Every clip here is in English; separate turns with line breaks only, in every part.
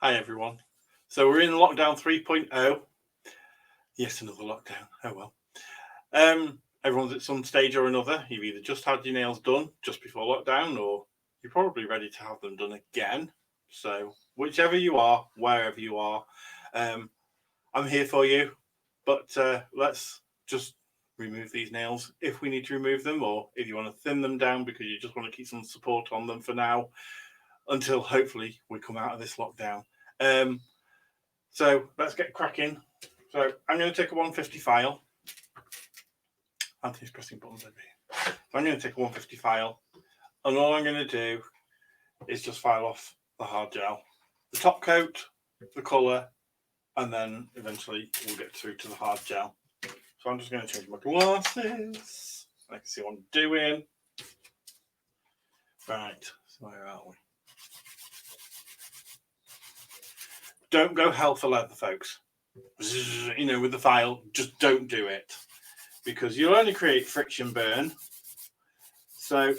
Hi everyone. So we're in lockdown 3.0. Yes, another lockdown. Oh well. Everyone's at some stage or another. You've either just had your nails done just before lockdown, or you're probably ready to have them done again. So whichever you are, wherever you are, um, I'm here for you. But let's just remove these nails if we need to remove them, or if you want to thin them down because you just want to keep some support on them for now, until hopefully we come out of this lockdown. Um, So let's get cracking. So I'm going to take a 150 file. Anthony's pressing buttons over here. So I'm going to take a 150 file, and all I'm going to do is just file off the hard gel, the top coat, the colour, and then eventually we'll get through to the hard gel. So I'm just going to change my glasses. I can see what I'm doing. Right, so where are we? Don't go hell for leather, folks. You know, with the file, just don't do it, because you'll only create friction burn. So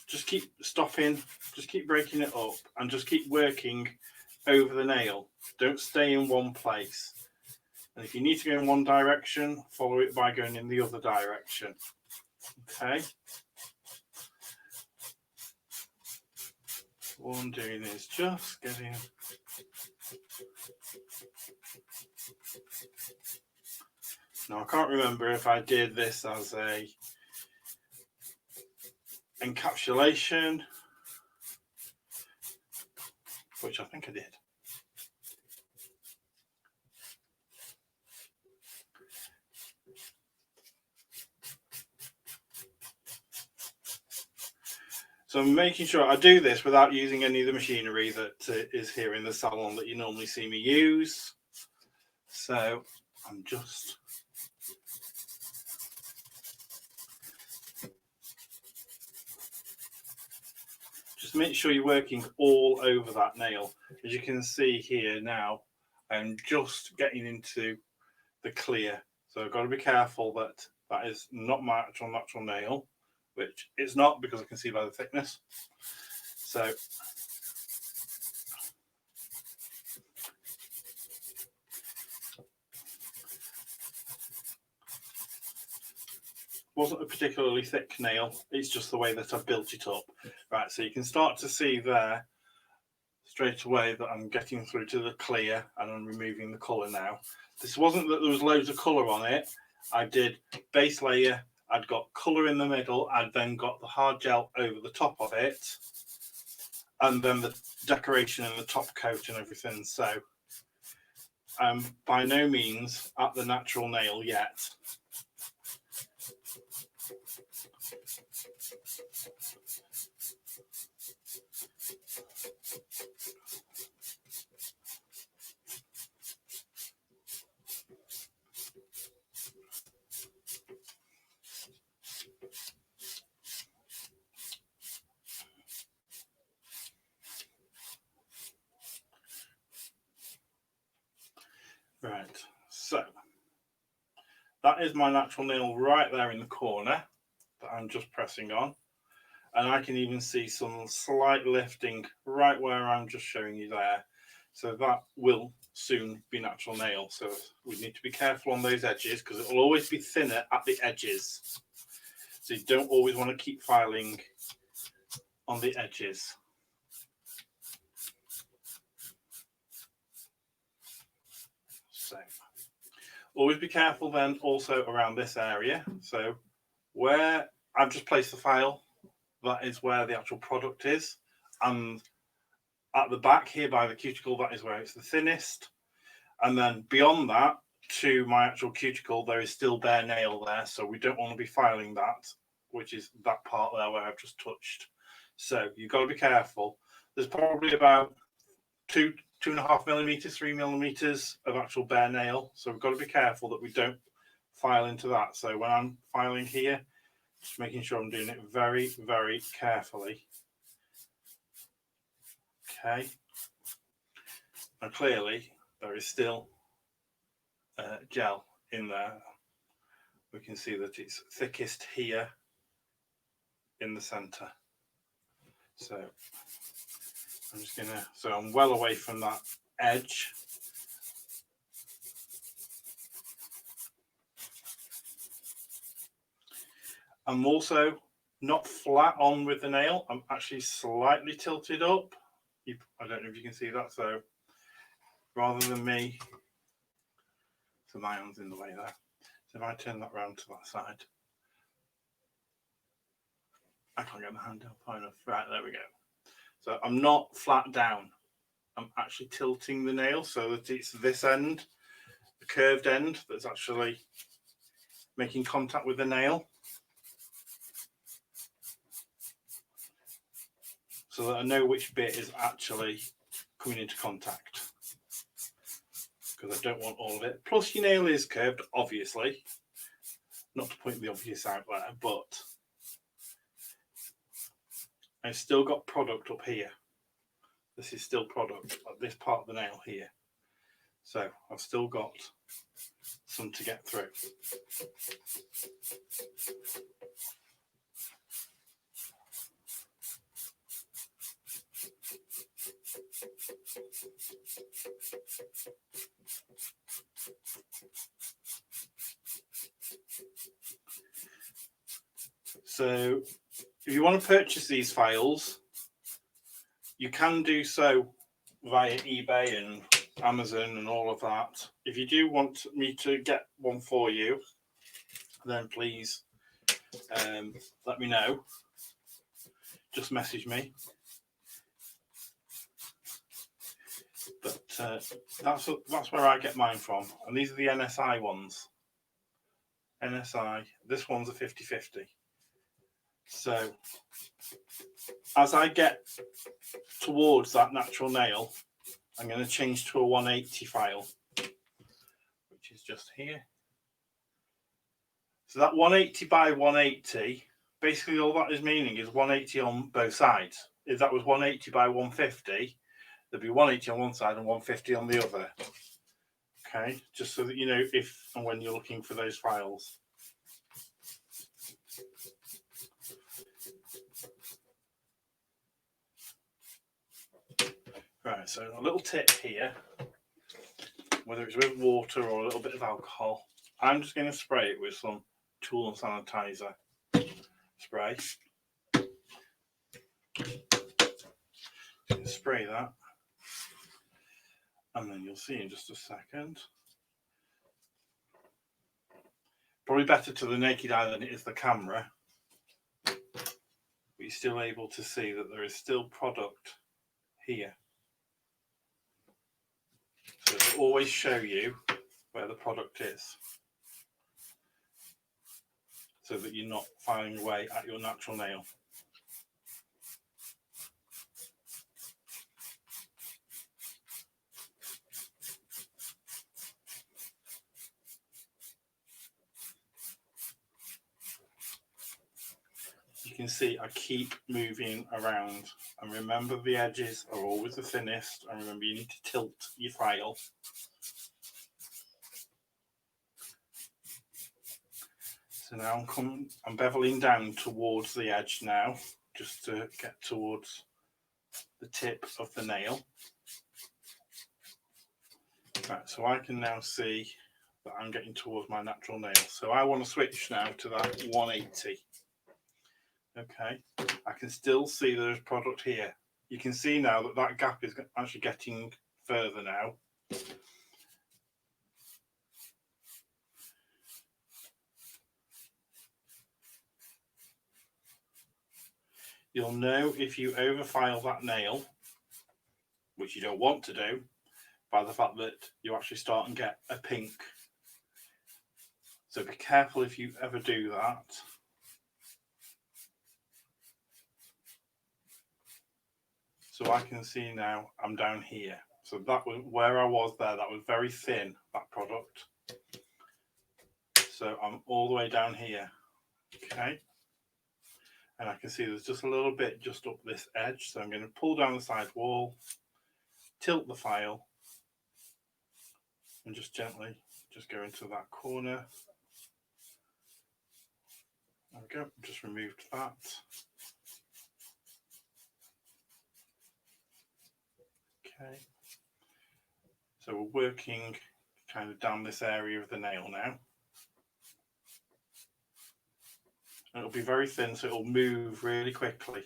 just keep stopping, just keep breaking it up, and just keep working over the nail. Don't stay in one place. And if you need to go in one direction, follow it by going in the other direction. Okay. All I'm doing is just getting. Now I can't remember if I did this as a encapsulation, which I think I did. So I'm making sure I do this without using any of the machinery that is here in the salon that you normally see me use. So I'm just make sure you're working all over that nail. As you can see here now, I'm just getting into the clear. So I've got to be careful that that is not my actual natural nail, which it's not because I can see by the thickness. So wasn't a particularly thick nail, it's just the way that I've built it up. Right, so you can start to see there straight away that I'm getting through to the clear and I'm removing the colour now. This wasn't that there was loads of colour on it. I did base layer, I'd got colour in the middle, I'd then got the hard gel over the top of it, and then the decoration and the top coat and everything. So I'm by no means at the natural nail yet. Right, so that is my natural nail right there in the corner that I'm just pressing on. And I can even see some slight lifting right where I'm just showing you there. So that will soon be natural nail. So we need to be careful on those edges because it will always be thinner at the edges. So you don't always want to keep filing on the edges. So always be careful then also around this area. So where I've just placed the file, that is where the actual product is. And at the back here by the cuticle, that is where it's the thinnest. And then beyond that to my actual cuticle, there is still bare nail there. So we don't want to be filing that, which is that part there where I've just touched. So you've got to be careful. There's probably about 2.5 millimeters, 3 millimeters of actual bare nail. So we've got to be careful that we don't file into that. So when I'm filing here, just making sure I'm doing it very, very carefully. Okay. Now clearly there is still gel in there. We can see that it's thickest here in the center. So I'm just gonna, so I'm well away from that edge. I'm also not flat on with the nail. I'm actually slightly tilted up. I don't know if you can see that. So rather than me, so my hand's in the way there. So if I turn that round to that side, I can't get my hand up high enough. Right, there we go. So I'm not flat down. I'm actually tilting the nail so that it's this end, the curved end, that's actually making contact with the nail. So that I know which bit is actually coming into contact. Because I don't want all of it. Plus your nail is curved, obviously. Not to point the obvious out there, but I've still got product up here. This is still product, like this part of the nail here. So I've still got some to get through. So if you want to purchase these files, you can do so via eBay and Amazon and all of that. If you do want me to get one for you, then please let me know. Just message me. But that's where I get mine from. And these are the NSI ones. NSI, this one's a 50/50. So as I get towards that natural nail, I'm going to change to a 180 file, which is just here. So that 180 by 180, basically all that is meaning is 180 on both sides. If that was 180 by 150, there'd be 180 on one side and 150 on the other. Okay, just so that you know if and when you're looking for those files. Right, so a little tip here, whether it's with water or a little bit of alcohol, I'm just going to spray it with some tool and sanitizer spray. Spray that, and then you'll see in just a second. Probably better to the naked eye than it is the camera, but you're still able to see that there is still product here. So it'll always show you where the product is, so that you're not filing away at your natural nail. You can see I keep moving around, and remember the edges are always the thinnest, and remember you need to tilt your file. So now I'm beveling down towards the edge now, just to get towards the tip of the nail. Right, so I can now see that I'm getting towards my natural nail. So I want to switch now to that 180. Okay, I can still see there's product here. You can see now that that gap is actually getting further now. You'll know if you overfile that nail, which you don't want to do, by the fact that you actually start and get a pink. So be careful if you ever do that. So I can see now I'm down here. So that was where I was there. That was very thin, that product. So I'm all the way down here. Okay. And I can see there's just a little bit just up this edge. So I'm going to pull down the side wall, tilt the file, and just gently just go into that corner. There we go. Just removed that. Okay. So we're working kind of down this area of the nail now. And it'll be very thin, so it'll move really quickly.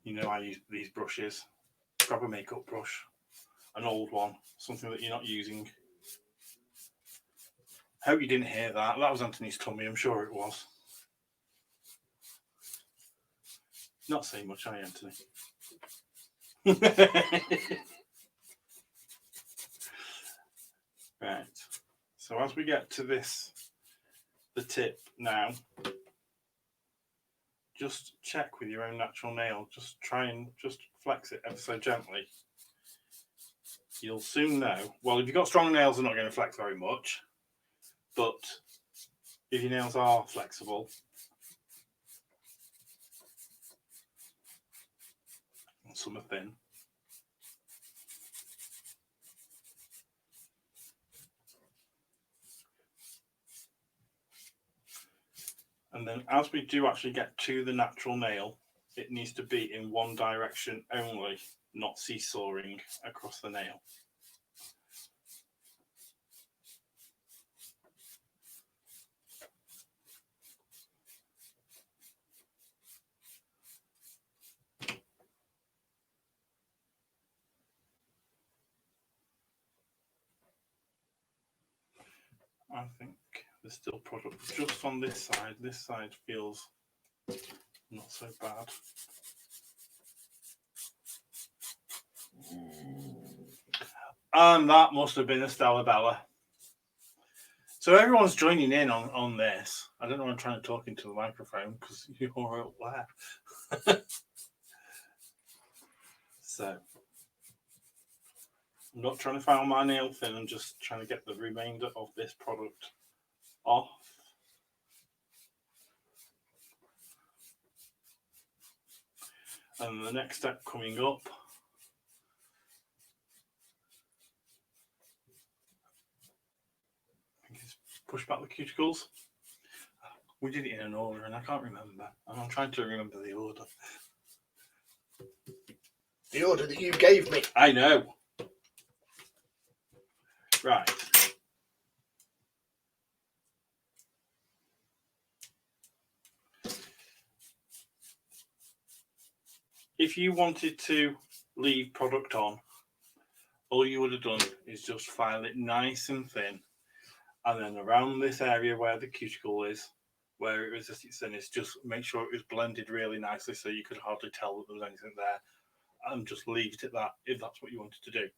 You know, I use these brushes. Grab a makeup brush, an old one, something that you're not using. Hope you didn't hear that. That was Anthony's tummy, I'm sure it was. Not saying much, are you, Anthony? Right. So as we get to this, the tip now, just check with your own natural nail. Just try and just flex it ever so gently. You'll soon know. Well, if you've got strong nails, they're not going to flex very much. But if your nails are flexible, and some are thin, and then as we do actually get to the natural nail, it needs to be in one direction only, not seesawing across the nail. I think there's still product just on this side. This side feels not so bad. And that must have been a Stella Bella. So everyone's joining in on this. I don't know why I'm trying to talk into the microphone because you're up there. So I'm not trying to file my nail thin. I'm just trying to get the remainder of this product off. And the next step coming up is push back the cuticles. We did it in an order and I can't remember. And I'm trying to remember the order.
The order that you gave me.
I know. Right. If you wanted to leave product on, all you would have done is just file it nice and thin. And then around this area where the cuticle is, where it was just its thinnest, just make sure it was blended really nicely so you could hardly tell that there was anything there. And just leave it at that if that's what you wanted to do.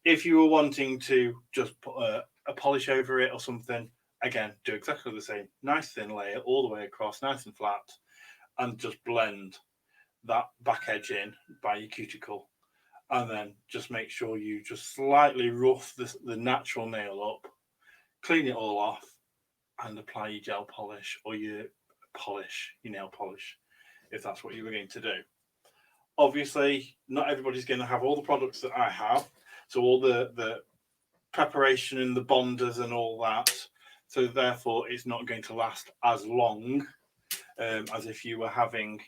If you were wanting to just put a polish over it or something, again, do exactly the same. Nice thin layer all the way across, nice and flat, and just blend that back edge in by your cuticle. And then just make sure you just slightly rough the natural nail up, clean it all off, and apply your gel polish or your nail polish, if that's what you were going to do. Obviously, not everybody's going to have all the products that I have, so all the preparation and the bonders and all that. So therefore, it's not going to last as long as if you were having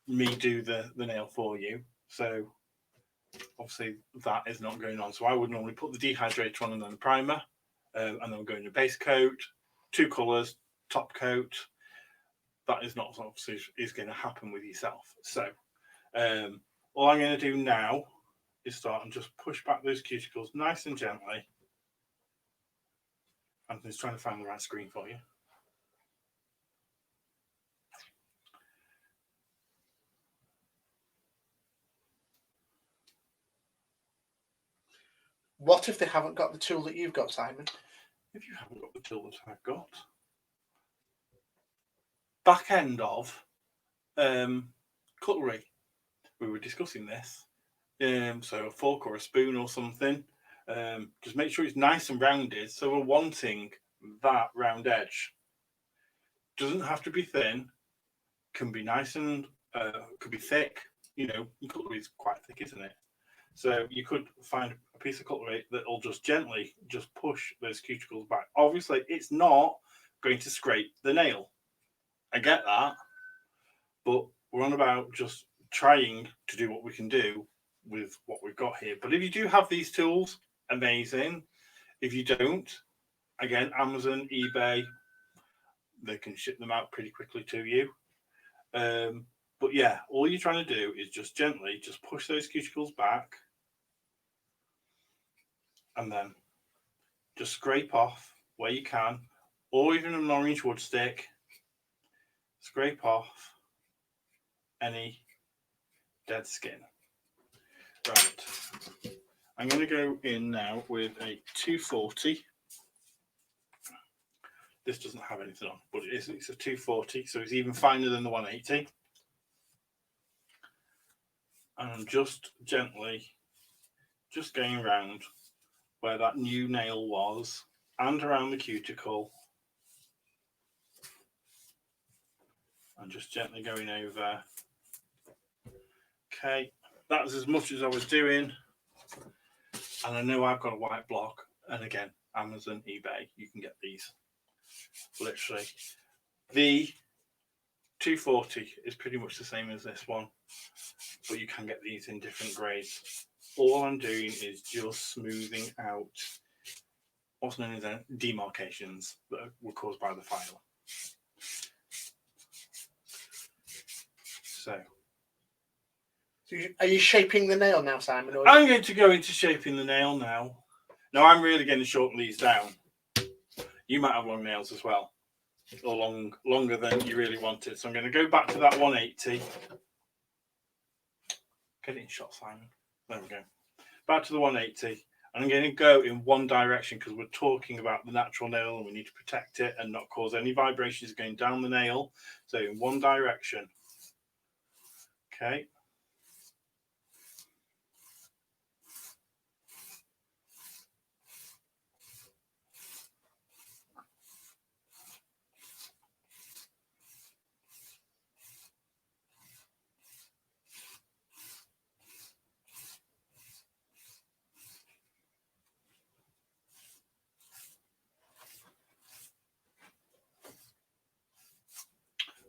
me do the nail for you. So obviously that is not going on. So I would normally put the dehydrator on and then the primer, and then we're going to base coat, 2 colours, top coat. That is not obviously is going to happen with yourself. So all I'm going to do now is start and just push back those cuticles nice and gently. Anthony's trying to find the right screen for you.
What if they haven't got the tool that you've got, Simon?
If you haven't got the tool that I've got, back end of cutlery, we were discussing this. So a fork or a spoon or something. Just make sure it's nice and rounded. So we're wanting that round edge. Doesn't have to be thin. Can be nice and could be thick. You know, cutlery is quite thick, isn't it? So you could find a piece of cutlery that will just gently just push those cuticles back. Obviously, it's not going to scrape the nail. I get that, but we're on about just trying to do what we can do with what we've got here. But if you do have these tools, amazing. If you don't, again, Amazon, eBay, they can ship them out pretty quickly to you. But yeah, all you're trying to do is just gently just push those cuticles back and then just scrape off where you can, or even an orange wood stick, scrape off any dead skin. Right, I'm going to go in now with a 240. This doesn't have anything on, but it's a 240, so it's even finer than the 180. And I'm just gently just going around where that new nail was and around the cuticle, and just gently going over. Okay, that was as much as I was doing, and I know I've got a white block, and again, Amazon, eBay, you can get these literally. The 240 is pretty much the same as this one, but you can get these in different grades. All I'm doing is just smoothing out what's known as demarcations that were caused by the file. So
are you shaping the nail now, Simon? Or
I'm going to go into shaping the nail now. Now I'm really going to shorten these down. You might have long nails as well, or longer than you really wanted. So I'm going to go back to that 180. Get it in shot, Simon. There we go. Back to the 180. And I'm going to go in one direction because we're talking about the natural nail and we need to protect it and not cause any vibrations going down the nail. So in one direction. Okay.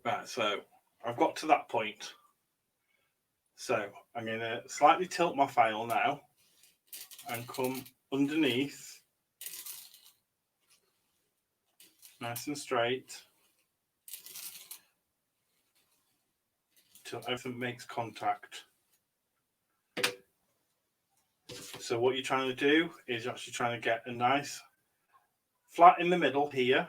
Right, so I've got to that point. So I'm going to slightly tilt my file now and come underneath, nice and straight, till everything makes contact. So what you're trying to do is actually trying to get a nice flat in the middle here,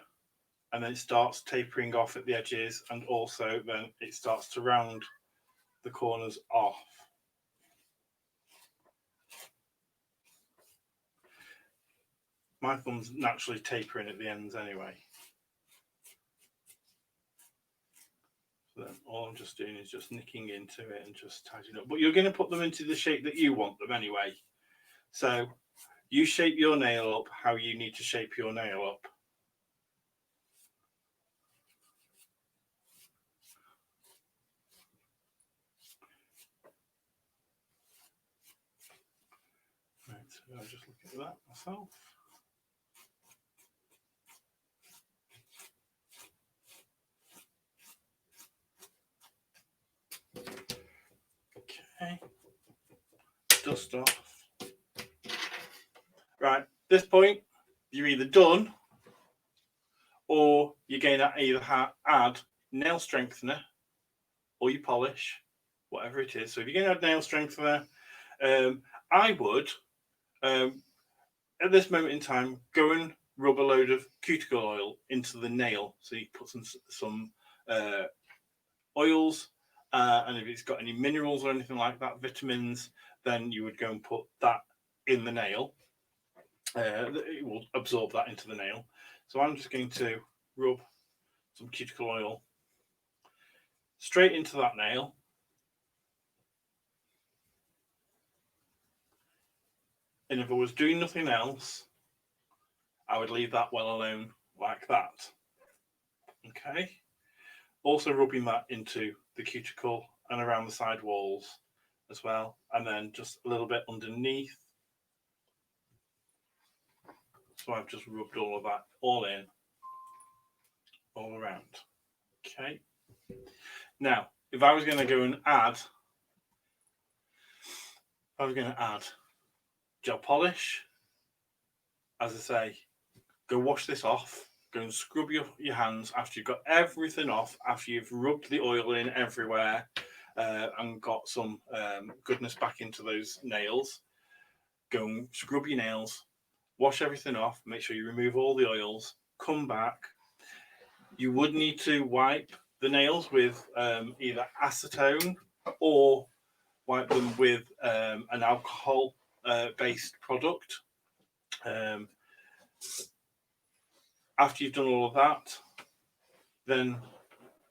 and then it starts tapering off at the edges, and also then it starts to round the corners off. My thumb's naturally tapering at the ends anyway. So then all I'm just doing is just nicking into it and just tidying up. But you're going to put them into the shape that you want them anyway. So you shape your nail up how you need to shape your nail up. Right, so I'll just look at that myself. Okay, dust off. Right, this point, you're either done or you're going to either add nail strengthener or you polish, whatever it is. So if you're going to add nail strengthener, I would, at this moment in time, go and rub a load of cuticle oil into the nail. So you put some oils, and if it's got any minerals or anything like that, vitamins, then you would go and put that in the nail. It will absorb that into the nail. So I'm just going to rub some cuticle oil straight into that nail. And if I was doing nothing else, I would leave that well alone like that. Okay. Also rubbing that into the cuticle and around the side walls as well, and then just a little bit underneath. So I've just rubbed all of that all in, all around. Okay. Now, if I was going to go and add, gel polish, as I say, go wash this off. Go and scrub your hands after you've got everything off, after you've rubbed the oil in everywhere and got some goodness back into those nails. Go and scrub your nails, wash everything off, make sure you remove all the oils, come back. You would need to wipe the nails with either acetone or wipe them with an alcohol based product. After you've done all of that, then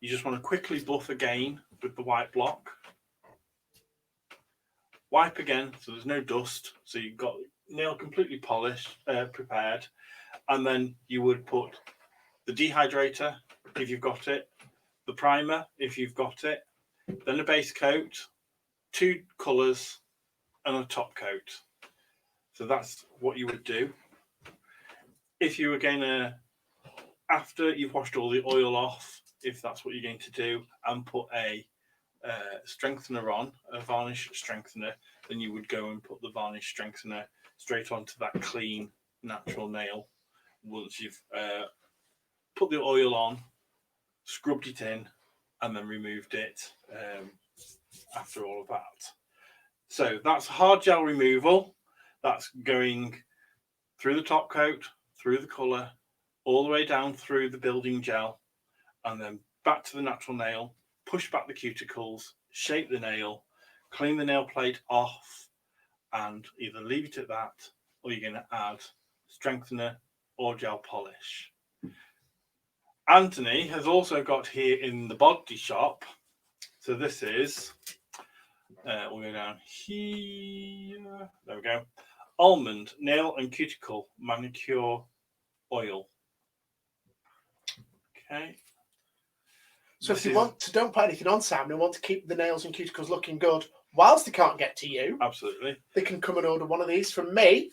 you just want to quickly buff again with the white block. Wipe again so there's no dust, so you've got nail completely polished, prepared, and then you would put the dehydrator if you've got it, the primer if you've got it, then a base coat, 2 colours, and a top coat. So that's what you would do. If you were going to, after you've washed all the oil off, if that's what you're going to do, and put a strengthener on, a varnish strengthener, then you would go and put the varnish strengthener straight onto that clean natural nail. Once you've put the oil on, scrubbed it in, and then removed it after all of that. So that's hard gel removal. That's going through the top coat, through the colour, all the way down through the building gel, and then back to the natural nail, push back the cuticles, shape the nail, clean the nail plate off, and either leave it at that, or you're going to add strengthener or gel polish. Anthony has also got here in the Body Shop, so this is, we'll go down here, there we go, almond nail and cuticle manicure oil. Okay.
So if you want to, don't put anything on, Sam, and want to keep the nails and cuticles looking good whilst they can't get to you,
absolutely,
they can come and order one of these from me.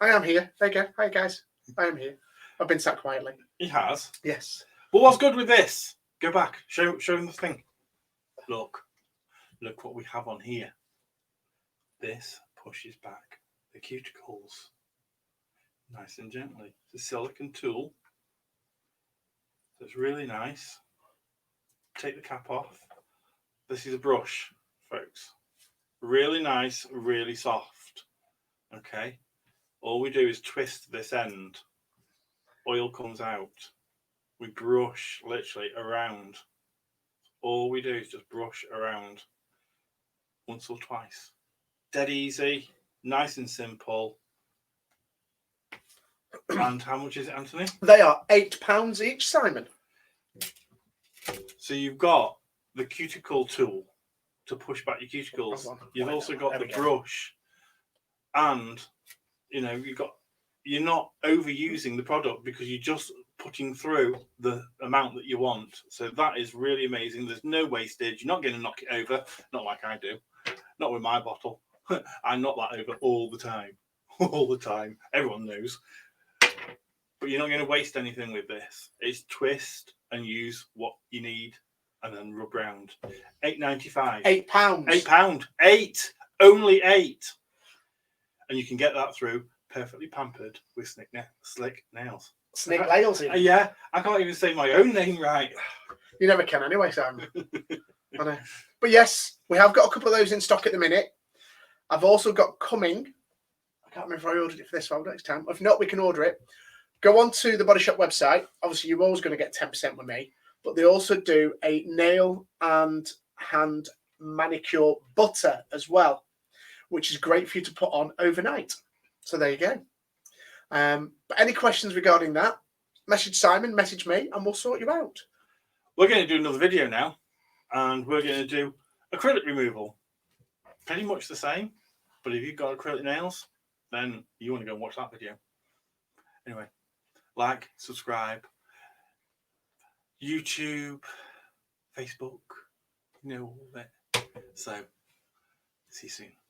I am here. There you go. Hi guys, I am here. I've been sat quietly.
He has.
Yes.
But what's good with this? Go back. Show him the thing. Look what we have on here. This pushes back the cuticles nice and gently. It's a silicone tool. So it's really nice. Take the cap off. This is a brush, folks. Really nice, really soft. Okay. All we do is twist this end. Oil comes out. We brush literally around. All we do is just brush around once or twice. Dead easy, nice and simple. And how much is it, Anthony?
They are £8 each, Simon.
So you've got the cuticle tool to push back your cuticles. You've also got the brush, and you're not overusing the product because you're just putting through the amount that you want. So that is really amazing. There's no wastage. You're not going to knock it over, not like I do, not with my bottle. I knock that over all the time. Everyone knows. But you're not going to waste anything with this. It's twist and use what you need and then rub round. £8.95.
£8.
£8. 8. Only 8. And you can get that through Perfectly Pampered with Slick Nails.
Slick Nails.
Yeah, I can't even say my own name right.
You never can anyway, Simon. I know. But yes, we have got a couple of those in stock at the minute. I've also got coming. I can't remember if I ordered it for this one next time. If not, we can order it. Go on to the Body Shop website. Obviously, you're always going to get 10% with me. But they also do a nail and hand manicure butter as well, which is great for you to put on overnight. So there you go. But any questions regarding that, message Simon, message me, and we'll sort you out.
We're going to do another video now, and we're going to do acrylic removal. Pretty much the same, but if you've got acrylic nails, then you want to go and watch that video. Anyway, like, subscribe, YouTube, Facebook, all that. So see you soon.